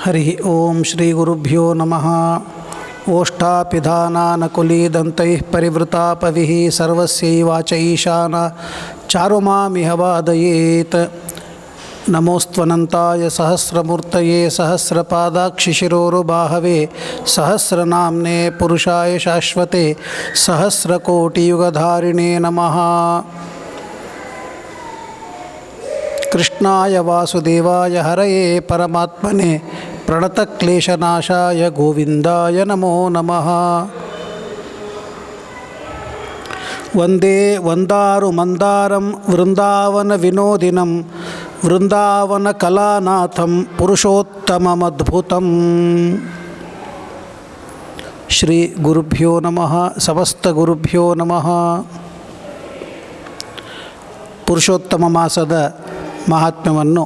ಹರಿ ಓಂ ಶ್ರೀ ಗುರುಭ್ಯೋ ನಮಃ. ಓಷ್ಠಾಪಿಧಾನಾನಕುಲೀದಂತೈಃ ಪರಿವೃತಾಪವಿಃ ಸರ್ವಸ್ಯೈವಾಚ ಈಶಾನ ಚಾರುಮಾಮಿಹ ವಾದಯೇತ್. ನಮೋಸ್ತ್ವನಂತಾಯ ಸಹಸ್ರಮೂರ್ತಯೇ ಸಹಸ್ರಪಾದಾಕ್ಷಿಶಿರೋರುಬಾಹವೇ ಸಹಸ್ರನಾಮ್ನೇ ಪುರುಷಾಯ ಶಾಶ್ವತೆ ಸಹಸ್ರಕೋಟಿಯುಗಧಾರಿಣೇ ನಮಃ. ಕೃಷ್ಣಾಯ ವಾಸುದೇವಾಯ ಹರಯೇ ಪರಮಾತ್ಮನೇ ಪ್ರಣತಕ್ಲೇಶನಾಶಾಯ ಗೋವಿಂದಾಯ ನಮೋ ನಮಃ. ವಂದೇ ವಂದಾರು ಮಂದಾರಂ ವೃಂದಾವನ ವಿನೋದಿನಂ ವೃಂದಾವನ ಕಲಾನಾಥಂ ಪುರುಷೋತ್ತಮಮದ್ಭುತಂ. ಶ್ರೀ ಗುರುಭ್ಯೋ ನಮಃ. ಸಮಸ್ತ ಗುರುಭ್ಯೋ ನಮಃ. ಪುರುಷೋತ್ತಮ ಮಾಸದ ಮಹಾತ್ಮ್ಯವನ್ನು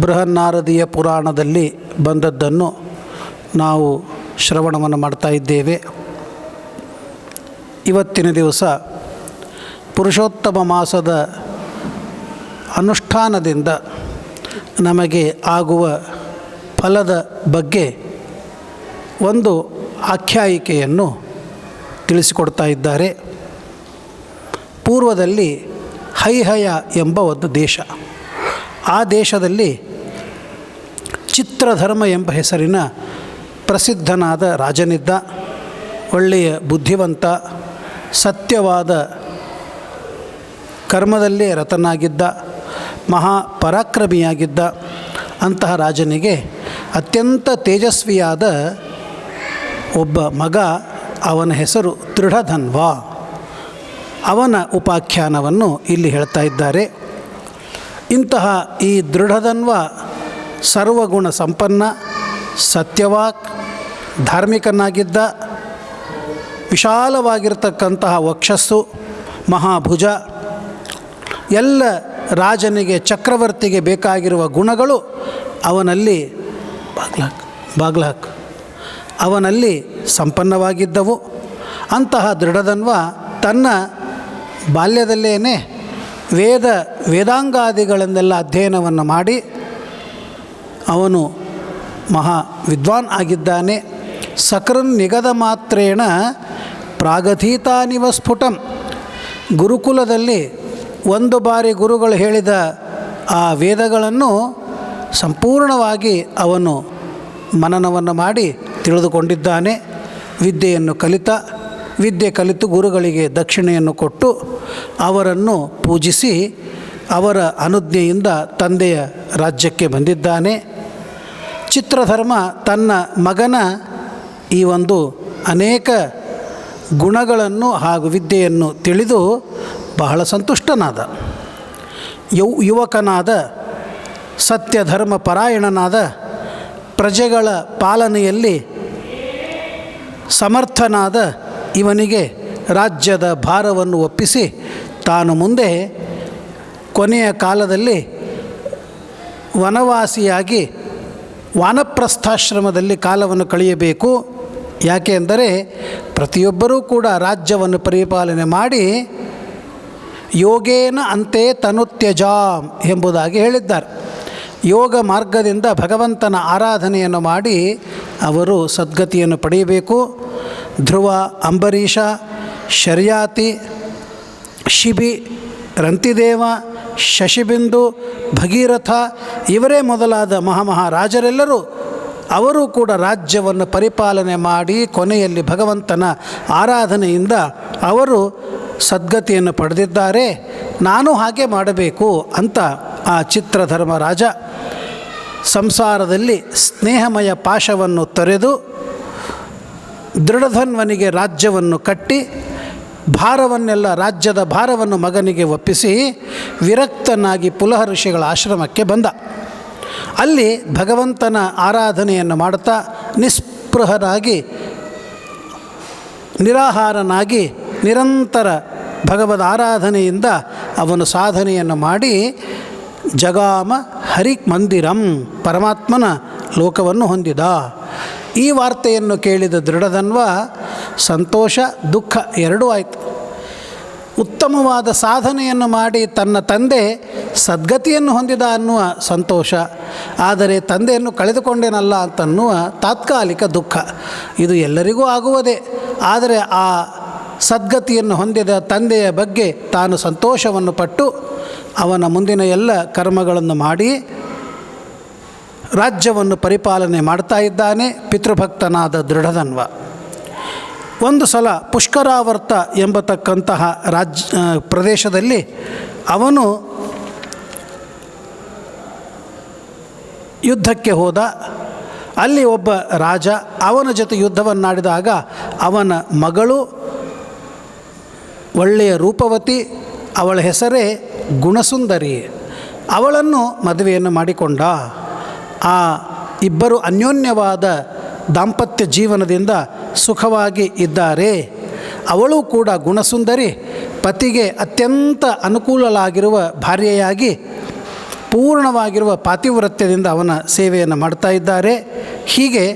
ಬೃಹನ್ನಾರದೀಯ ಪುರಾಣದಲ್ಲಿ ಬಂದದ್ದನ್ನು ನಾವು ಶ್ರವಣವನ್ನು ಮಾಡ್ತಾ ಇದ್ದೇವೆ. ಇವತ್ತಿನ ದಿವಸ ಪುರುಷೋತ್ತಮ ಮಾಸದ ಅನುಷ್ಠಾನದಿಂದ ನಮಗೆ ಆಗುವ ಫಲದ ಬಗ್ಗೆ ಒಂದು ಆಖ್ಯಾಯಿಕೆಯನ್ನು ತಿಳಿಸಿಕೊಡ್ತಾ ಇದ್ದಾರೆ. ಪೂರ್ವದಲ್ಲಿ ಹೈಹಯ ಎಂಬ ಒಂದು ದೇಶ, ಆ ದೇಶದಲ್ಲಿ ಚಿತ್ರಧರ್ಮ ಎಂಬ ಹೆಸರಿನ ಪ್ರಸಿದ್ಧನಾದ ರಾಜನಿದ್ದ. ಒಳ್ಳೆಯ ಬುದ್ಧಿವಂತ, ಸತ್ಯವಾದ ಕರ್ಮದಲ್ಲೇ ರತನಾಗಿದ್ದ, ಮಹಾಪರಾಕ್ರಮಿಯಾಗಿದ್ದ. ಅಂತಹ ರಾಜನಿಗೆ ಅತ್ಯಂತ ತೇಜಸ್ವಿಯಾದ ಒಬ್ಬ ಮಗ, ಅವನ ಹೆಸರು ದೃಢಧನ್ವ. ಅವನ ಉಪಾಖ್ಯಾನವನ್ನು ಇಲ್ಲಿ ಹೇಳ್ತಾ ಇದ್ದಾರೆ. ಇಂತಹ ಈ ದೃಢಧನ್ವ ಸರ್ವಗುಣ ಸಂಪನ್ನ, ಸತ್ಯವಾಕ್, ಧಾರ್ಮಿಕನಾಗಿದ್ದ. ವಿಶಾಲವಾಗಿರ್ತಕ್ಕಂತಹ ವಕ್ಷಸ್ಸು, ಮಹಾಭುಜ, ಎಲ್ಲ ರಾಜನಿಗೆ ಚಕ್ರವರ್ತಿಗೆ ಬೇಕಾಗಿರುವ ಗುಣಗಳು ಅವನಲ್ಲಿ ಅವನಲ್ಲಿ ಸಂಪನ್ನವಾಗಿದ್ದವು. ಅಂತಹ ದೃಢಧನ್ವ ತನ್ನ ಬಾಲ್ಯದಲ್ಲೇ ವೇದಾಂಗಾದಿಗಳನ್ನೆಲ್ಲ ಅಧ್ಯಯನವನ್ನು ಮಾಡಿ ಅವನು ಮಹಾ ವಿದ್ವಾನ್ ಆಗಿದ್ದಾನೆ. ಸಕೃನ್ ನಿಗದ ಮಾತ್ರೇಣ ಪ್ರಾಗತೀತಾನಿವ ಸ್ಫುಟಂ. ಗುರುಕುಲದಲ್ಲಿ ಒಂದು ಬಾರಿ ಗುರುಗಳು ಹೇಳಿದ ಆ ವೇದಗಳನ್ನು ಸಂಪೂರ್ಣವಾಗಿ ಅವನು ಮನನವನ್ನು ಮಾಡಿ ತಿಳಿದುಕೊಂಡಿದ್ದಾನೆ. ವಿದ್ಯೆ ಕಲಿತು ಗುರುಗಳಿಗೆ ದಕ್ಷಿಣೆಯನ್ನು ಕೊಟ್ಟು ಅವರನ್ನು ಪೂಜಿಸಿ ಅವರ ಅನುಜ್ಞೆಯಿಂದ ತಂದೆಯ ರಾಜ್ಯಕ್ಕೆ ಬಂದಿದ್ದಾನೆ. ಚಿತ್ರಧರ್ಮ ತನ್ನ ಮಗನ ಈ ಒಂದು ಅನೇಕ ಗುಣಗಳನ್ನು ಹಾಗೂ ವಿದ್ಯೆಯನ್ನು ತಿಳಿದು ಬಹಳ ಸಂತುಷ್ಟನಾದ. ಯುವಕನಾದ, ಸತ್ಯಧರ್ಮ ಪರಾಯಣನಾದ, ಪ್ರಜೆಗಳ ಪಾಲನೆಯಲ್ಲಿ ಸಮರ್ಥನಾದ ಇವನಿಗೆ ರಾಜ್ಯದ ಭಾರವನ್ನು ಒಪ್ಪಿಸಿ ತಾನು ಮುಂದೆ ಕೊನೆಯ ಕಾಲದಲ್ಲಿ ವನವಾಸಿಯಾಗಿ ವಾನಪ್ರಸ್ಥಾಶ್ರಮದಲ್ಲಿ ಕಾಲವನ್ನು ಕಳೆಯಬೇಕು. ಯಾಕೆ ಅಂದರೆ ಪ್ರತಿಯೊಬ್ಬರೂ ಕೂಡ ರಾಜ್ಯವನ್ನು ಪರಿಪಾಲನೆ ಮಾಡಿ ಯೋಗೇನ ಅಂತೆ ತನುತ್ಯಜಾಂ ಎಂಬುದಾಗಿ ಹೇಳಿದ್ದಾರೆ. ಯೋಗ ಮಾರ್ಗದಿಂದ ಭಗವಂತನ ಆರಾಧನೆಯನ್ನು ಮಾಡಿ ಅವರು ಸದ್ಗತಿಯನ್ನು ಪಡೆಯಬೇಕು. ಧ್ರುವ, ಅಂಬರೀಷ, ಶರ್ಯಾತಿ, ಶಿಬಿ, ರಂತಿದೇವ, ಶಶಿಬಿಂದು, ಭಗೀರಥ ಇವರೇ ಮೊದಲಾದ ಮಹಾರಾಜರೆಲ್ಲರೂ ಅವರು ಕೂಡ ರಾಜ್ಯವನ್ನು ಪರಿಪಾಲನೆ ಮಾಡಿ ಕೊನೆಯಲ್ಲಿ ಭಗವಂತನ ಆರಾಧನೆಯಿಂದ ಅವರು ಸದ್ಗತಿಯನ್ನು ಪಡೆದಿದ್ದಾರೆ. ನಾನು ಹಾಗೆ ಮಾಡಬೇಕು ಅಂತ ಆ ಚಿತ್ರಧರ್ಮ ರಾಜ ಸಂಸಾರದಲ್ಲಿ ಸ್ನೇಹಮಯ ಪಾಶವನ್ನು ತೊರೆದು ದೃಢಧನ್ವನಿಗೆ ರಾಜ್ಯವನ್ನು ಕಟ್ಟಿ ರಾಜ್ಯದ ಭಾರವನ್ನು ಮಗನಿಗೆ ಒಪ್ಪಿಸಿ ವಿರಕ್ತನಾಗಿ ಪುಲಹ ಋಷಿಗಳ ಆಶ್ರಮಕ್ಕೆ ಬಂದ. ಅಲ್ಲಿ ಭಗವಂತನ ಆರಾಧನೆಯನ್ನು ಮಾಡುತ್ತಾ ನಿಸ್ಪೃಹನಾಗಿ, ನಿರಾಹಾರನಾಗಿ ನಿರಂತರ ಭಗವದ್ ಆರಾಧನೆಯಿಂದ ಅವನು ಸಾಧನೆಯನ್ನು ಮಾಡಿ ಜಗಾಮ ಹರಿ ಮಂದಿರಂ, ಪರಮಾತ್ಮನ ಲೋಕವನ್ನು ಹೊಂದಿದ. ಈ ವಾರ್ತೆಯನ್ನು ಕೇಳಿದ ದೃಢಧನ್ವ ಸಂತೋಷ ದುಃಖ ಎರಡೂ ಆಯಿತು. ಉತ್ತಮವಾದ ಸಾಧನೆಯನ್ನು ಮಾಡಿ ತನ್ನ ತಂದೆ ಸದ್ಗತಿಯನ್ನು ಹೊಂದಿದ ಅನ್ನುವ ಸಂತೋಷ, ಆದರೆ ತಂದೆಯನ್ನು ಕಳೆದುಕೊಂಡೇನಲ್ಲ ಅಂತನ್ನುವ ತಾತ್ಕಾಲಿಕ ದುಃಖ. ಇದು ಎಲ್ಲರಿಗೂ ಆಗುವುದೇ. ಆದರೆ ಆ ಸದ್ಗತಿಯನ್ನು ಹೊಂದಿದ ತಂದೆಯ ಬಗ್ಗೆ ತಾನು ಸಂತೋಷವನ್ನು ಪಟ್ಟು ಅವನ ಮುಂದಿನ ಎಲ್ಲ ಕರ್ಮಗಳನ್ನು ಮಾಡಿ ರಾಜ್ಯವನ್ನು ಪರಿಪಾಲನೆ ಮಾಡ್ತಾ ಇದ್ದಾನೆ ಪಿತೃಭಕ್ತನಾದ ದೃಢಧನ್ವ. ಒಂದು ಸಲ ಪುಷ್ಕರಾವರ್ತ ಎಂಬತಕ್ಕಂತಹ ಪ್ರದೇಶದಲ್ಲಿ ಅವನು ಯುದ್ಧಕ್ಕೆ ಹೋದ. ಅಲ್ಲಿ ಒಬ್ಬ ರಾಜ ಅವನ ಜೊತೆ ಯುದ್ಧವನ್ನಾಡಿದಾಗ ಅವನ ಮಗಳು ಒಳ್ಳೆಯ ರೂಪವತಿ, ಅವಳ ಹೆಸರೇ ಗುಣಸುಂದರಿ. ಅವಳನ್ನು ಮದುವೆಯನ್ನು ಮಾಡಿಕೊಂಡ. ಆ ಇಬ್ಬರು ಅನ್ಯೋನ್ಯವಾದ ದಾಂಪತ್ಯ ಜೀವನದಿಂದ ಸುಖವಾಗಿ ಇದ್ದಾರೆ. ಅವಳು ಕೂಡ ಗುಣಸುಂದರಿ ಪತಿಗೆ ಅತ್ಯಂತ ಅನುಕೂಲಳಾಗಿರುವ ಭಾರ್ಯೆಯಾಗಿ ಪೂರ್ಣವಾಗಿರುವ ಪಾತಿವ್ರತ್ಯದಿಂದ ಅವನ ಸೇವೆಯನ್ನು ಮಾಡ್ತಾ ಇದ್ದಾರೆ. ಹೀಗೆ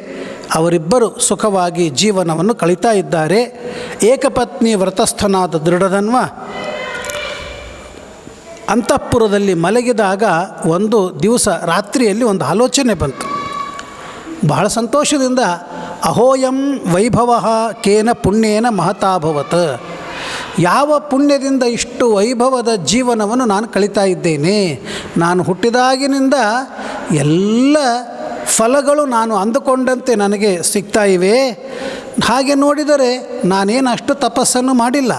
ಅವರಿಬ್ಬರು ಸುಖವಾಗಿ ಜೀವನವನ್ನು ಕಳೀತಾ ಇದ್ದಾರೆ. ಏಕಪತ್ನಿ ವ್ರತಸ್ಥನಾದ ದೃಢಧನ್ವ ಅಂತಃಪುರದಲ್ಲಿ ಮಲಗಿದಾಗ ಒಂದು ದಿವಸ ರಾತ್ರಿಯಲ್ಲಿ ಒಂದು ಆಲೋಚನೆ ಬಂತು. ಬಹಳ ಸಂತೋಷದಿಂದ ಅಹೋಯಂ ವೈಭವ ಕೇನ ಪುಣ್ಯೇನ ಮಹತಾಭವತ್, ಯಾವ ಪುಣ್ಯದಿಂದ ಇಷ್ಟು ವೈಭವದ ಜೀವನವನ್ನು ನಾನು ಕಳೀತಾ ಇದ್ದೇನೆ. ನಾನು ಹುಟ್ಟಿದಾಗಿನಿಂದ ಎಲ್ಲ ಫಲಗಳು ನಾನು ಅಂದುಕೊಂಡಂತೆ ನನಗೆ ಸಿಗ್ತಾ ಇವೆ. ಹಾಗೆ ನೋಡಿದರೆ ನಾನೇನು ಅಷ್ಟು ತಪಸ್ಸನ್ನು ಮಾಡಿಲ್ಲ,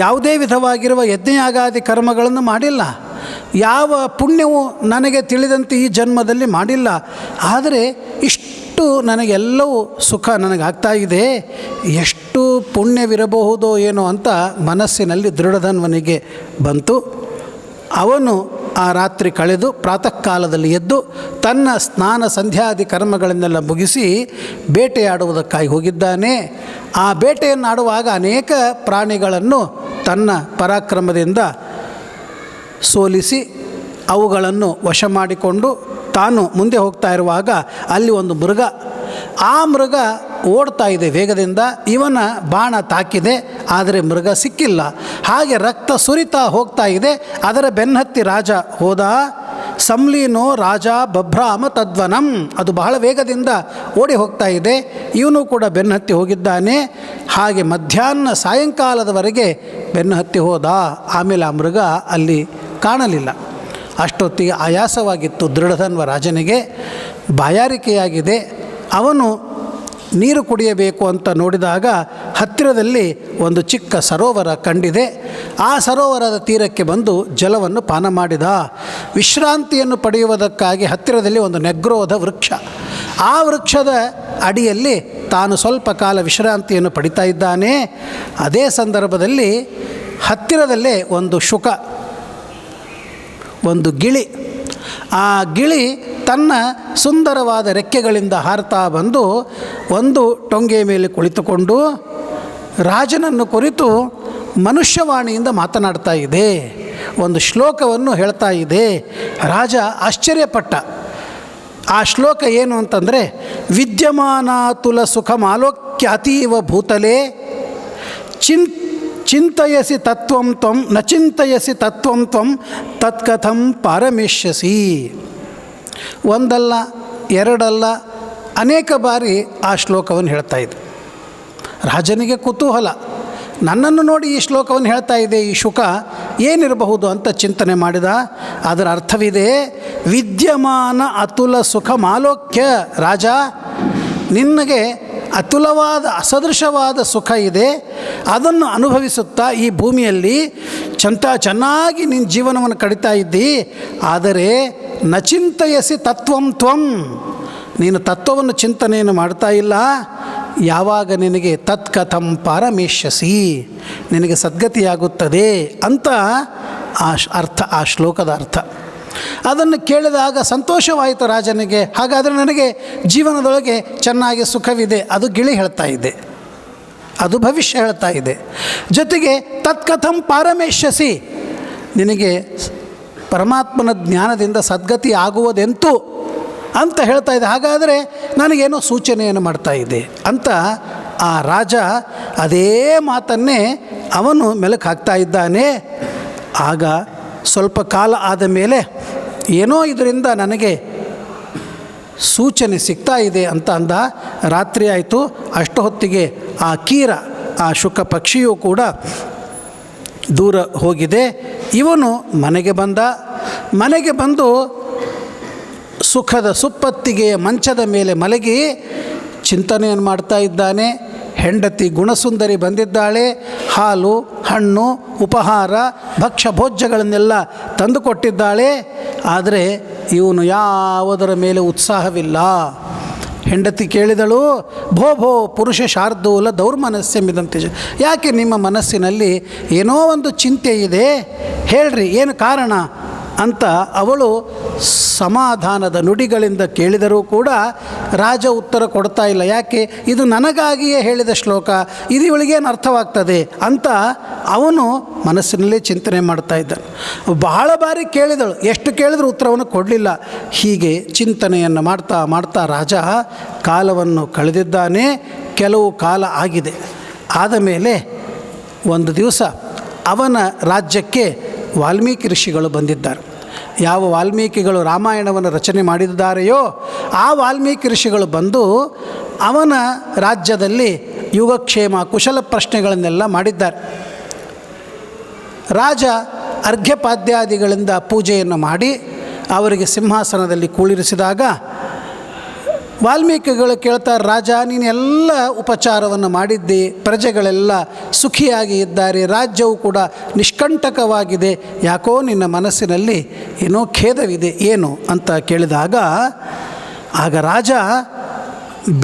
ಯಾವುದೇ ವಿಧವಾಗಿರುವ ಯಜ್ಞಯಾಗಾದಿ ಕರ್ಮಗಳನ್ನು ಮಾಡಿಲ್ಲ, ಯಾವ ಪುಣ್ಯವು ನನಗೆ ತಿಳಿದಂತೆ ಈ ಜನ್ಮದಲ್ಲಿ ಮಾಡಿಲ್ಲ. ಆದರೆ ಇಷ್ಟು ನನಗೆಲ್ಲವೂ ಸುಖ ನನಗಾಗ್ತಾ ಇದೆ, ಎಷ್ಟು ಪುಣ್ಯವಿರಬಹುದೋ ಏನೋ ಅಂತ ಮನಸ್ಸಿನಲ್ಲಿ ದೃಢಧನ್ವನಿಗೆ ಬಂತು. ಅವನು ಆ ರಾತ್ರಿ ಕಳೆದು ಪ್ರಾತಃ ಕಾಲದಲ್ಲಿ ಎದ್ದು ತನ್ನ ಸ್ನಾನ ಸಂಧ್ಯಾದಿ ಕರ್ಮಗಳನ್ನೆಲ್ಲ ಮುಗಿಸಿ ಬೇಟೆಯಾಡುವುದಕ್ಕಾಗಿ ಹೋಗಿದ್ದಾನೆ. ಆ ಬೇಟೆಯನ್ನು ಆಡುವಾಗ ಅನೇಕ ಪ್ರಾಣಿಗಳನ್ನು ತನ್ನ ಪರಾಕ್ರಮದಿಂದ ಸೋಲಿಸಿ ಅವುಗಳನ್ನು ವಶ ಮಾಡಿಕೊಂಡು ತಾನು ಮುಂದೆ ಹೋಗ್ತಾ ಇರುವಾಗ ಅಲ್ಲಿ ಒಂದು ಮೃಗ, ಆ ಮೃಗ ಓಡ್ತಾ ಇದೆ ವೇಗದಿಂದ. ಇವನ ಬಾಣ ತಾಕಿದೆ, ಆದರೆ ಮೃಗ ಸಿಕ್ಕಿಲ್ಲ. ಹಾಗೆ ರಕ್ತ ಸುರಿತಾ ಹೋಗ್ತಾ ಇದೆ. ಅದರ ಬೆನ್ನತ್ತಿ ರಾಜ ಹೋದ. ಸಂಲೀನೋ ರಾಜ ಬಭ್ರಾಮ ತದ್ವನಂ, ಅದು ಬಹಳ ವೇಗದಿಂದ ಓಡಿ ಹೋಗ್ತಾ ಇದೆ. ಇವನು ಕೂಡ ಬೆನ್ನತ್ತಿ ಹೋಗಿದ್ದಾನೆ. ಹಾಗೆ ಮಧ್ಯಾಹ್ನ ಸಾಯಂಕಾಲದವರೆಗೆ ಬೆನ್ನತ್ತಿ ಹೋದ. ಆಮೇಲೆ ಆ ಮೃಗ ಅಲ್ಲಿ ಕಾಣಲಿಲ್ಲ. ಅಷ್ಟೊತ್ತಿಗೆ ಆಯಾಸವಾಗಿತ್ತು ದೃಢಧನ್ವ ರಾಜನಿಗೆ, ಬಾಯಾರಿಕೆಯಾಗಿದೆ. ಅವನು ನೀರು ಕುಡಿಯಬೇಕು ಅಂತ ನೋಡಿದಾಗ ಹತ್ತಿರದಲ್ಲಿ ಒಂದು ಚಿಕ್ಕ ಸರೋವರ ಕಂಡಿದೆ. ಆ ಸರೋವರದ ತೀರಕ್ಕೆ ಬಂದು ಜಲವನ್ನು ಪಾನ ಮಾಡಿದ. ವಿಶ್ರಾಂತಿಯನ್ನು ಪಡೆಯುವುದಕ್ಕಾಗಿ ಹತ್ತಿರದಲ್ಲಿ ಒಂದು ನೆಗ್ರೋಧ ವೃಕ್ಷ, ಆ ವೃಕ್ಷದ ಅಡಿಯಲ್ಲಿ ತಾನು ಸ್ವಲ್ಪ ಕಾಲ ವಿಶ್ರಾಂತಿಯನ್ನು ಪಡಿತಾ ಇದ್ದಾನೆ. ಅದೇ ಸಂದರ್ಭದಲ್ಲಿ ಹತ್ತಿರದಲ್ಲೇ ಒಂದು ಶುಕ, ಒಂದು ಗಿಳಿ, ಆ ಗಿಳಿ ತನ್ನ ಸುಂದರವಾದ ರೆಕ್ಕೆಗಳಿಂದ ಹಾರ್ತಾ ಬಂದು ಒಂದು ಟೊಂಗೆ ಮೇಲೆ ಕುಳಿತುಕೊಂಡು ರಾಜನನ್ನು ಕುರಿತು ಮನುಷ್ಯವಾಣಿಯಿಂದ ಮಾತನಾಡ್ತಾ ಇದೆ. ಒಂದು ಶ್ಲೋಕವನ್ನು ಹೇಳ್ತಾ ಇದೆ. ರಾಜ ಆಶ್ಚರ್ಯಪಟ್ಟ. ಆ ಶ್ಲೋಕ ಏನು ಅಂತಂದರೆ, ವಿದ್ಯಮಾನಾತುಲ ಸುಖಮಾಲೋಕ್ಯ ಅತೀವ ಭೂತಲೆ ಚಿಂತಯಸಿ ತತ್ವಂ ತ್ವಂ ನ ಚಿಂತಯಸಿ ತತ್ವಂ ತ್ವಂ ತತ್ಕಥಂ ಪಾರಮೇಶ್ಯಸಿ. ಒಂದಲ್ಲ ಎರಡಲ್ಲ ಅನೇಕ ಬಾರಿ ಆ ಶ್ಲೋಕವನ್ನು ಹೇಳ್ತಾ ಇದೆ. ರಾಜನಿಗೆ ಕುತೂಹಲ, ನನ್ನನ್ನು ನೋಡಿ ಈ ಶ್ಲೋಕವನ್ನು ಹೇಳ್ತಾ ಇದೆ ಈ ಶುಕ, ಏನಿರಬಹುದು ಅಂತ ಚಿಂತನೆ ಮಾಡಿದ. ಅದರ ಅರ್ಥವಿದೆ, ವಿದ್ಯಮಾನ ಅತುಲ ಸುಖ ಮಾಲೋಕ್ಯ. ರಾಜ, ನಿನಗೆ ಅತುಲವಾದ ಅಸದೃಶವಾದ ಸುಖ ಇದೆ, ಅದನ್ನು ಅನುಭವಿಸುತ್ತಾ ಈ ಭೂಮಿಯಲ್ಲಿ ಚೆನ್ನಾಗಿ ನಿನ್ನ ಜೀವನವನ್ನು ಕಡಿತಾ ಇದ್ದಿ. ಆದರೆ ನ ಚಿಂತಯಸಿ ತತ್ವಂ ತ್ವಂ, ನೀನು ತತ್ವವನ್ನು ಚಿಂತನೆಯನ್ನು ಮಾಡ್ತಾ ಇಲ್ಲ. ಯಾವಾಗ ನಿನಗೆ ತತ್ಕಥಂ ಪಾರಮೇಶ್ಯಸಿ, ನಿನಗೆ ಸದ್ಗತಿಯಾಗುತ್ತದೆ ಅಂತ ಆ ಶ್ಲೋಕದ ಅರ್ಥ. ಅದನ್ನು ಕೇಳಿದಾಗ ಸಂತೋಷವಾಯಿತು ರಾಜನಿಗೆ. ಹಾಗಾದರೆ ನನಗೆ ಜೀವನದೊಳಗೆ ಚೆನ್ನಾಗಿ ಸುಖವಿದೆ, ಅದು ಗಿಳಿ ಹೇಳ್ತಾ ಇದೆ, ಅದು ಭವಿಷ್ಯ ಹೇಳ್ತಾ ಇದೆ. ಜೊತೆಗೆ ತತ್ಕಥಂ ಪಾರಮೇಶ್ಯಸಿ, ನಿನಗೆ ಪರಮಾತ್ಮನ ಜ್ಞಾನದಿಂದ ಸದ್ಗತಿ ಆಗುವುದೆಂತೂ ಅಂತ ಹೇಳ್ತಾ ಇದೆ. ಹಾಗಾದರೆ ನನಗೇನೋ ಸೂಚನೆಯನ್ನು ಮಾಡ್ತಾ ಇದೆ ಅಂತ ಆ ರಾಜ ಅದೇ ಮಾತನ್ನೇ ಅವನು ಮೆಲುಕು ಹಾಕ್ತಾ ಇದ್ದಾನೆ. ಆಗ ಸ್ವಲ್ಪ ಕಾಲ ಆದ ಮೇಲೆ ಏನೋ ಇದರಿಂದ ನನಗೆ ಸೂಚನೆ ಸಿಗ್ತಾ ಇದೆ ಅಂತ ಅಂದ. ರಾತ್ರಿ ಆಯಿತು. ಅಷ್ಟು ಹೊತ್ತಿಗೆ ಆ ಕೀರ, ಆ ಶುಕ ಪಕ್ಷಿಯೂ ಕೂಡ ದೂರ ಹೋಗಿದೆ. ಇವನು ಮನೆಗೆ ಬಂದ. ಮನೆಗೆ ಬಂದು ಸುಖದ ಸುಪ್ಪತ್ತಿಗೆ ಮಂಚದ ಮೇಲೆ ಮಲಗಿ ಚಿಂತನೆಯನ್ನು ಮಾಡ್ತಾ ಇದ್ದಾನೆ. ಹೆಂಡತಿ ಗುಣಸುಂದರಿ ಬಂದಿದ್ದಾಳೆ. ಹಾಲು, ಹಣ್ಣು, ಉಪಹಾರ, ಭಕ್ಷ್ಯ ಭೋಜ್ಯಗಳನ್ನೆಲ್ಲ ತಂದುಕೊಟ್ಟಿದ್ದಾಳೆ. ಆದರೆ ಇವನು ಯಾವುದರ ಮೇಲೆ ಉತ್ಸಾಹವಿಲ್ಲ. ಹೆಂಡತಿ ಕೇಳಿದಳು, ಭೋ ಭೋ ಪುರುಷ ಶಾರ್ದೂಲ ದೌರ್ಮನಸ್ಯಮಿದಂತೆ, ಯಾಕೆ ನಿಮ್ಮ ಮನಸ್ಸಿನಲ್ಲಿ ಏನೋ ಒಂದು ಚಿಂತೆ ಇದೆ, ಹೇಳ್ರಿ ಏನು ಕಾರಣ ಅಂತ ಅವಳು ಸಮಾಧಾನದ ನುಡಿಗಳಿಂದ ಕೇಳಿದರೂ ಕೂಡ ರಾಜ ಉತ್ತರ ಕೊಡ್ತಾ ಇಲ್ಲ. ಯಾಕೆ, ಇದು ನನಗಾಗಿಯೇ ಹೇಳಿದ ಶ್ಲೋಕ, ಇದು ಇವಳಿಗೇನು ಅರ್ಥವಾಗ್ತದೆ ಅಂತ ಅವನು ಮನಸ್ಸಿನಲ್ಲೇ ಚಿಂತನೆ ಮಾಡ್ತಾ ಇದ್ದಾನೆ. ಬಹಳ ಬಾರಿ ಕೇಳಿದಳು, ಎಷ್ಟು ಕೇಳಿದರೂ ಉತ್ತರವನ್ನು ಕೊಡಲಿಲ್ಲ. ಹೀಗೆ ಚಿಂತನೆಯನ್ನು ಮಾಡ್ತಾ ಮಾಡ್ತಾ ರಾಜ ಕಾಲವನ್ನು ಕಳೆದಿದ್ದಾನೆ. ಕೆಲವು ಕಾಲ ಆಗಿದೆ. ಆದ ಮೇಲೆ ಒಂದು ದಿವಸ ಅವನ ರಾಜ್ಯಕ್ಕೆ ವಾಲ್ಮೀಕಿ ಋಷಿಗಳು ಬಂದಿದ್ದಾರೆ. ಯಾವ ವಾಲ್ಮೀಕಿಗಳು ರಾಮಾಯಣವನ್ನು ರಚನೆ ಮಾಡಿದ್ದಾರೆಯೋ ಆ ವಾಲ್ಮೀಕಿ ಋಷಿಗಳು ಬಂದು ಅವನ ರಾಜ್ಯದಲ್ಲಿ ಯೋಗಕ್ಷೇಮ ಕುಶಲ ಪ್ರಶ್ನೆಗಳನ್ನೆಲ್ಲ ಮಾಡಿದ್ದಾರೆ. ರಾಜ ಅರ್ಘ್ಯಪಾದ್ಯಾದಿಗಳಿಂದ ಪೂಜೆಯನ್ನು ಮಾಡಿ ಅವರಿಗೆ ಸಿಂಹಾಸನದಲ್ಲಿ ಕೂಳಿರಿಸಿದಾಗ ವಾಲ್ಮೀಕಿಗಳು ಕೇಳ್ತಾರೆ, ರಾಜ ನೀನು ಎಲ್ಲ ಉಪಚಾರವನ್ನು ಮಾಡಿದ್ದಿ, ಪ್ರಜೆಗಳೆಲ್ಲ ಸುಖಿಯಾಗಿ ಇದ್ದಾರೆ, ರಾಜ್ಯವು ಕೂಡ ನಿಷ್ಕಂಟಕವಾಗಿದೆ, ಯಾಕೋ ನಿನ್ನ ಮನಸ್ಸಿನಲ್ಲಿ ಏನೋ ಖೇದವಿದೆ, ಏನು ಅಂತ ಕೇಳಿದಾಗ ಆಗ ರಾಜ